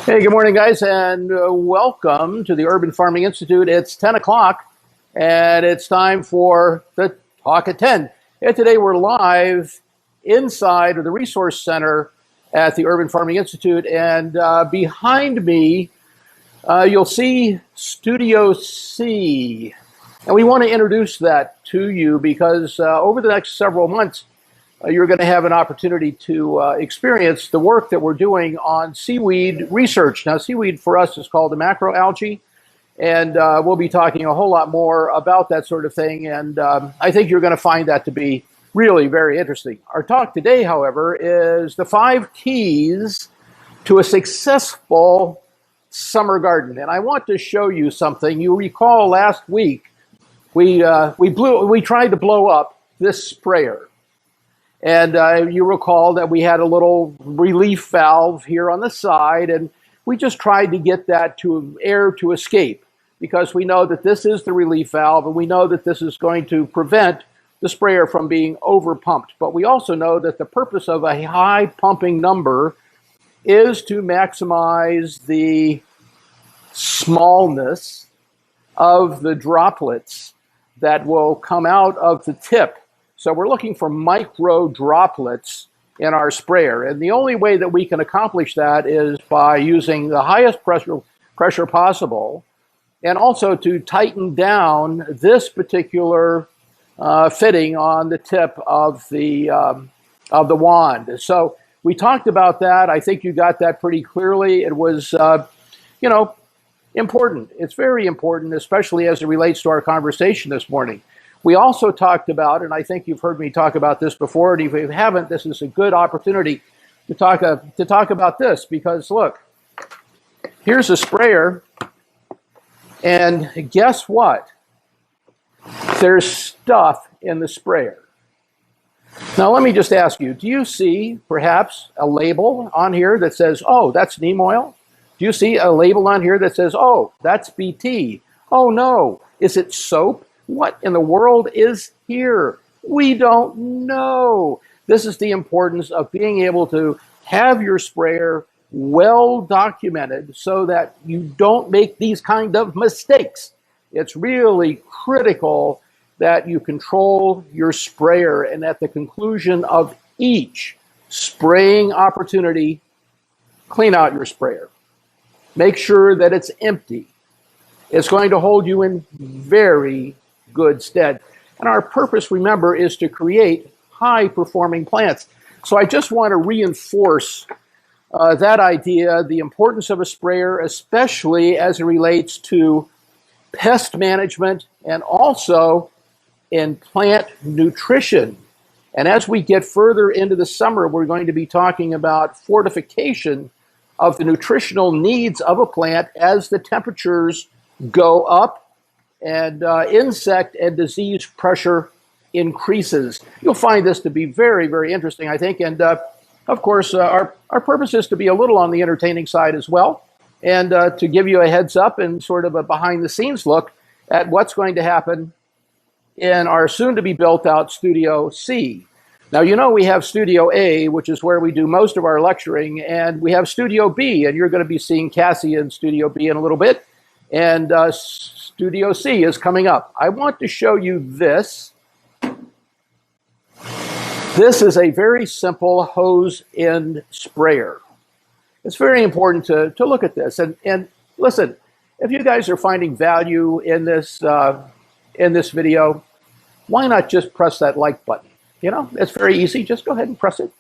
Hey, good morning, guys, and welcome to the Urban Farming Institute. It's 10 o'clock, and it's time for the Talk at 10. And today we're live inside of the Resource Center at the Urban Farming Institute, and behind me, you'll see Studio C. And we want to introduce that to you because over the next several months, you're going to have an opportunity to experience the work that we're doing on seaweed research. Now, seaweed for us is called the macroalgae, and we'll be talking a whole lot more about that sort of thing, and I think you're going to find that to be really very interesting. Our talk today, however, is the 5 keys to a successful summer garden, and I want to show you something. You recall last week we tried to blow up this sprayer. And you recall that we had a little relief valve here on the side, and we just tried to get that to air to escape because we know that this is the relief valve, and we know that this is going to prevent the sprayer from being overpumped. But we also know that the purpose of a high pumping number is to maximize the smallness of the droplets that will come out of the tip. So we're looking for micro droplets in our sprayer. And the only way that we can accomplish that is by using the highest pressure possible, and also to tighten down this particular fitting on the tip of the wand. So we talked about that. I think you got that pretty clearly. It was, important. It's very important, especially as it relates to our conversation this morning. We also talked about, and I think you've heard me talk about this before, and if you haven't, this is a good opportunity to talk about this, because look, here's a sprayer, and guess what? There's stuff in the sprayer. Now let me just ask you, do you see perhaps a label on here that says, oh, that's neem oil? Do you see a label on here that says, oh, that's BT? Oh no, is it soap? What in the world is here? We don't know. This is the importance of being able to have your sprayer well documented so that you don't make these kind of mistakes. It's really critical that you control your sprayer, and at the conclusion of each spraying opportunity, clean out your sprayer. Make sure that it's empty. It's going to hold you in very good stead. And our purpose, remember, is to create high-performing plants. So I just want to reinforce that idea, the importance of a sprayer, especially as it relates to pest management and also in plant nutrition. And as we get further into the summer, we're going to be talking about fortification of the nutritional needs of a plant as the temperatures go up and insect and disease pressure increases. You'll find this to be very, very interesting, I think. And of course, our purpose is to be a little on the entertaining side as well, and to give you a heads up and sort of a behind the scenes look at what's going to happen in our soon to be built out Studio C. Now, you know, we have Studio A, which is where we do most of our lecturing, and we have Studio B, and you're going to be seeing Cassie in Studio B in a little bit. And Studio C is coming up. I want to show you this. This is a very simple hose end sprayer. It's very important to look at this. And listen, if you guys are finding value in this video, why not just press that like button? You know, it's very easy. Just go ahead and press it.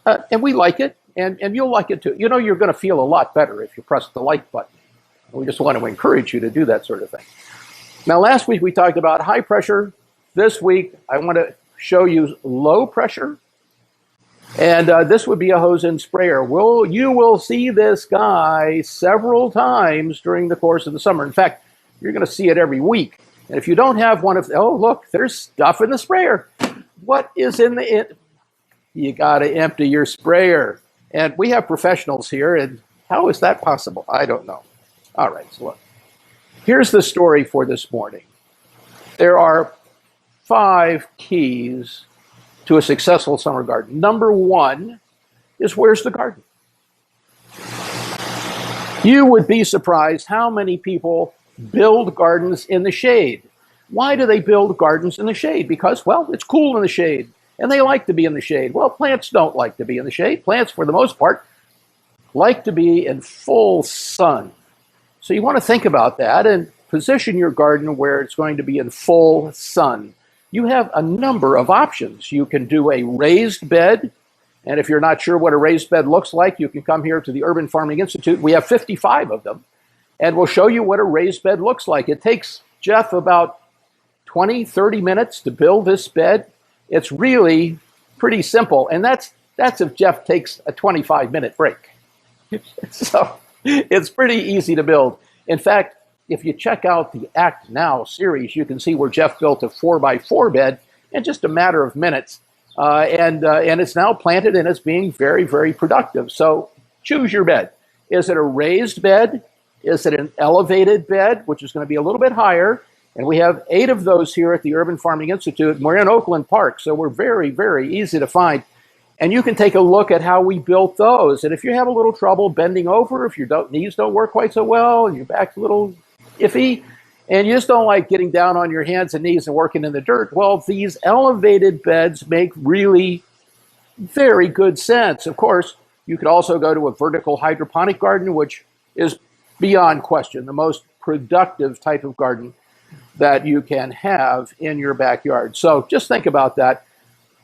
And we like it, and you'll like it too. You know, you're going to feel a lot better if you press the like button. We just want to encourage you to do that sort of thing. Now, last week we talked about high pressure. This week I want to show you low pressure. And this would be a hose end sprayer. You will see this guy several times during the course of the summer. In fact, you're going to see it every week. And if you don't have one of, oh, look, there's stuff in the sprayer. What is in the, you got to empty your sprayer. And we have professionals here, and how is that possible? I don't know. All right, so look. Here's the story for this morning. There are 5 keys to a successful summer garden. Number 1 is, where's the garden? You would be surprised how many people build gardens in the shade. Why do they build gardens in the shade? Because, well, it's cool in the shade, and they like to be in the shade. Well, plants don't like to be in the shade. Plants, for the most part, like to be in full sun. So you want to think about that and position your garden where it's going to be in full sun. You have a number of options. You can do a raised bed. And if you're not sure what a raised bed looks like, you can come here to the Urban Farming Institute. We have 55 of them, and we'll show you what a raised bed looks like. It takes Jeff about 20, 30 minutes to build this bed. It's really pretty simple, and that's if Jeff takes a 25-minute break. So it's pretty easy to build. In fact, if you check out the Act Now series, you can see where Jeff built a 4x4 bed in just a matter of minutes. And it's now planted and it's being very, very productive. So choose your bed. Is it a raised bed? Is it an elevated bed, which is going to be a little bit higher? And we have 8 of those here at the Urban Farming Institute. We're in Oakland Park, so we're very, very easy to find. And you can take a look at how we built those. And if you have a little trouble bending over, if your knees don't work quite so well, and your back's a little iffy, and you just don't like getting down on your hands and knees and working in the dirt, well, these elevated beds make really very good sense. Of course, you could also go to a vertical hydroponic garden, which is beyond question the most productive type of garden that you can have in your backyard. So just think about that.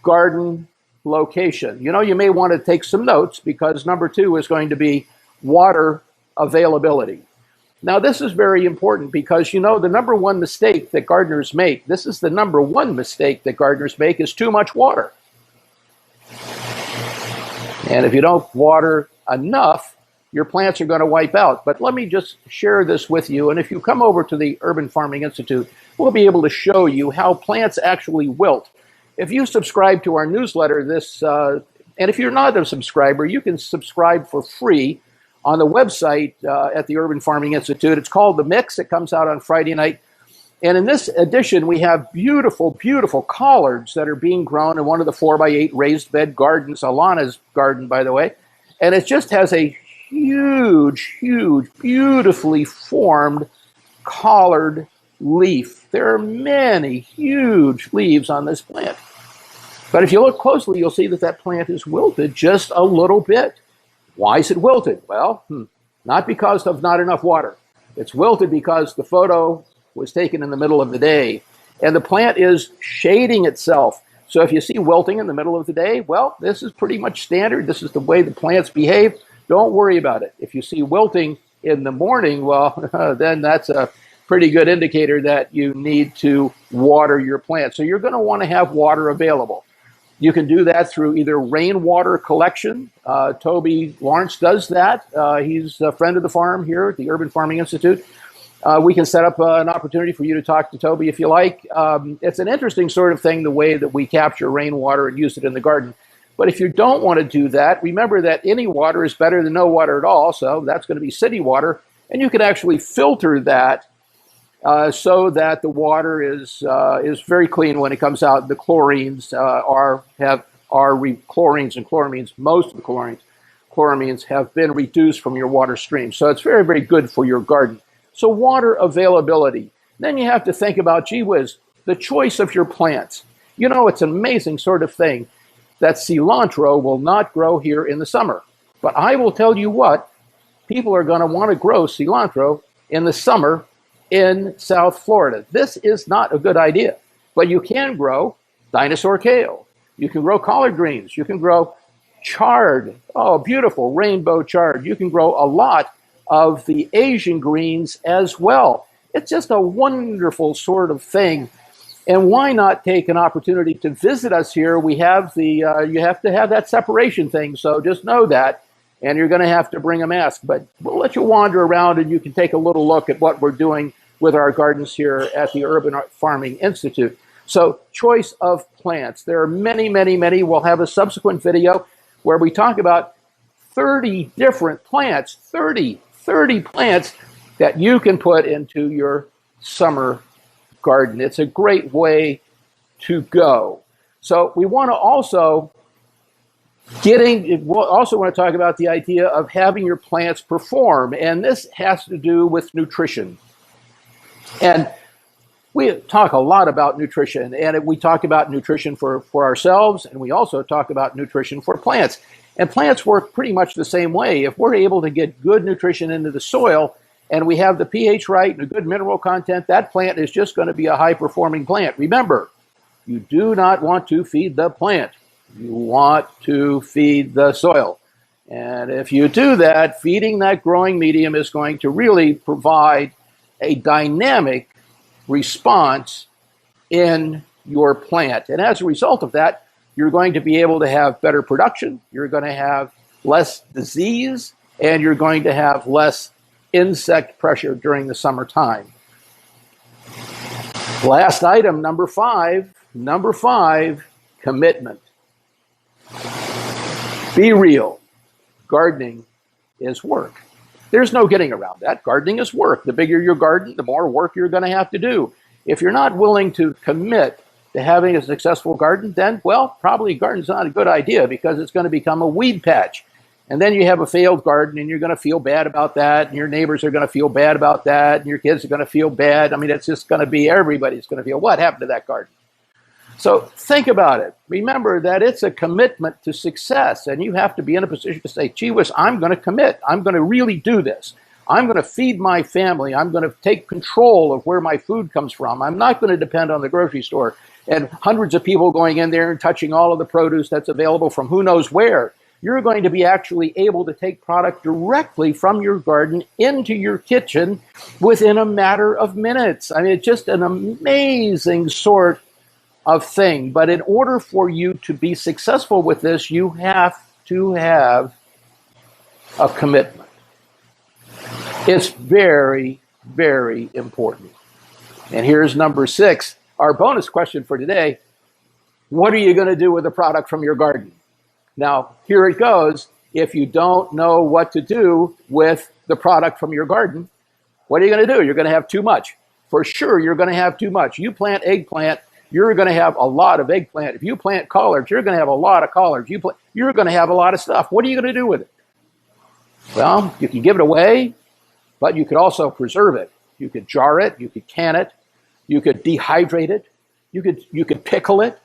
Garden location. You know, you may want to take some notes because number 2 is going to be water availability. Now, this is very important because, you know, the number one mistake that gardeners make, this is the number one mistake that gardeners make, is too much water. And if you don't water enough, your plants are going to wipe out. But let me just share this with you. And if you come over to the Urban Farming Institute, we'll be able to show you how plants actually wilt. If you subscribe to our newsletter, and if you're not a subscriber, you can subscribe for free on the website at the Urban Farming Institute. It's called The Mix. It comes out on Friday night. And in this edition, we have beautiful, beautiful collards that are being grown in one of the 4x8 raised bed gardens, Alana's garden, by the way. And it just has a huge, huge, beautifully formed collard leaf. There are many huge leaves on this plant. But if you look closely, you'll see that that plant is wilted just a little bit. Why is it wilted? Well, not because of not enough water. It's wilted because the photo was taken in the middle of the day, and the plant is shading itself. So if you see wilting in the middle of the day, well, this is pretty much standard. This is the way the plants behave. Don't worry about it. If you see wilting in the morning, well, then that's a pretty good indicator that you need to water your plant. So you're going to want to have water available. You can do that through either rainwater collection. Toby Lawrence does that. He's a friend of the farm here at the Urban Farming Institute. We can set up an opportunity for you to talk to Toby if you like. It's an interesting sort of thing, the way that we capture rainwater and use it in the garden. But if you don't want to do that, remember that any water is better than no water at all. So that's going to be city water. And you can actually filter that so that the water is very clean when it comes out. The chlorines chlorines and chloramines. Most of the chloramines have been reduced from your water stream. So it's very, very good for your garden. So water availability. Then you have to think about, gee whiz, the choice of your plants. You know, it's an amazing sort of thing that cilantro will not grow here in the summer. But I will tell you what, people are going to want to grow cilantro in the summer in South Florida. This is not a good idea, but you can grow dinosaur kale. You can grow collard greens. You can grow chard. Oh, beautiful rainbow chard. You can grow a lot of the Asian greens as well. It's just a wonderful sort of thing. And why not take an opportunity to visit us here? We have you have to have that separation thing, so just know that. And you're going to have to bring a mask. But we'll let you wander around and you can take a little look at what we're doing with our gardens here at the Urban Farming Institute. So choice of plants. There are many, many, many. We'll have a subsequent video where we talk about 30 different plants, 30 plants that you can put into your summer garden. It's a great way to go. So we want to also We'll also want to talk about the idea of having your plants perform, and this has to do with nutrition. And we talk a lot about nutrition, and we talk about nutrition for ourselves, and we also talk about nutrition for plants. And plants work pretty much the same way. If we're able to get good nutrition into the soil, and we have the pH right and a good mineral content, that plant is just going to be a high-performing plant. Remember, you do not want to feed the plant. You want to feed the soil. And if you do that, feeding that growing medium is going to really provide a dynamic response in your plant. And as a result of that, you're going to be able to have better production, you're going to have less disease, and you're going to have less insect pressure during the summertime. Last item, number five, commitment. Be real. Gardening is work. There's no getting around that. Gardening is work. The bigger your garden, the more work you're going to have to do. If you're not willing to commit to having a successful garden, then, well, probably garden's not a good idea because it's going to become a weed patch. And then you have a failed garden and you're going to feel bad about that. And your neighbors are going to feel bad about that. And your kids are going to feel bad. I mean, it's just going to be, everybody's going to feel, what happened to that garden? So think about it. Remember that it's a commitment to success, and you have to be in a position to say, gee whiz, I'm going to commit. I'm going to really do this. I'm going to feed my family. I'm going to take control of where my food comes from. I'm not going to depend on the grocery store and hundreds of people going in there and touching all of the produce that's available from who knows where. You're going to be actually able to take product directly from your garden into your kitchen within a matter of minutes. I mean, it's just an amazing sort of thing. But in order for you to be successful with this, you have to have a commitment. It's very, very important. And here's number 6, our bonus question for today. What are you going to do with the product from your garden? Now, here it goes. If you don't know what to do with the product from your garden, what are you going to do? You're going to have too much. For sure, you're going to have too much. You plant eggplant, you're going to have a lot of eggplant. If you plant collards, you're going to have a lot of collards. You're going to have a lot of stuff. What are you going to do with it? Well, you can give it away, but you could also preserve it. You could jar it. You could can it. You could dehydrate it. You could pickle it.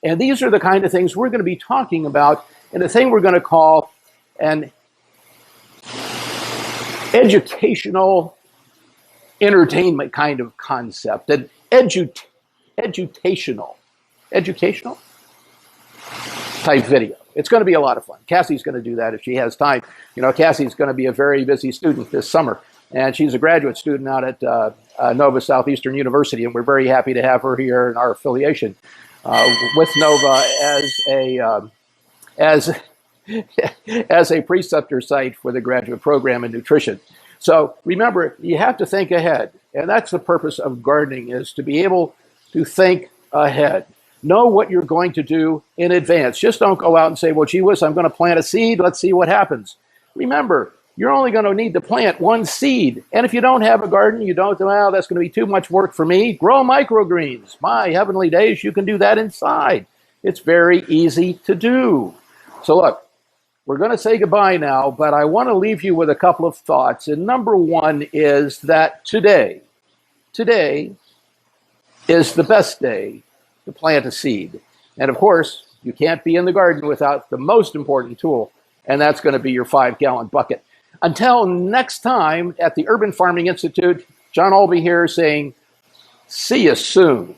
And these are the kind of things we're going to be talking about in a thing we're going to call an educational entertainment kind of concept, an educational type video. It's going to be a lot of fun. Cassie's going to do that if she has time. You know, Cassie's going to be a very busy student this summer, and she's a graduate student out at Nova Southeastern University, and we're very happy to have her here in our affiliation with Nova as a preceptor site for the graduate program in nutrition. So remember, you have to think ahead, and that's the purpose of gardening, is to be able to think ahead. Know what you're going to do in advance. Just don't go out and say, well, gee whiz, I'm going to plant a seed. Let's see what happens. Remember, you're only going to need to plant one seed. And if you don't have a garden, you don't, well, that's going to be too much work for me. Grow microgreens. My heavenly days, you can do that inside. It's very easy to do. So look, we're going to say goodbye now, but I want to leave you with a couple of thoughts. And number 1 is that today is the best day to plant a seed. And of course, you can't be in the garden without the most important tool, and that's going to be your 5-gallon bucket. Until next time at the Urban Farming Institute, John Olby here saying, see you soon.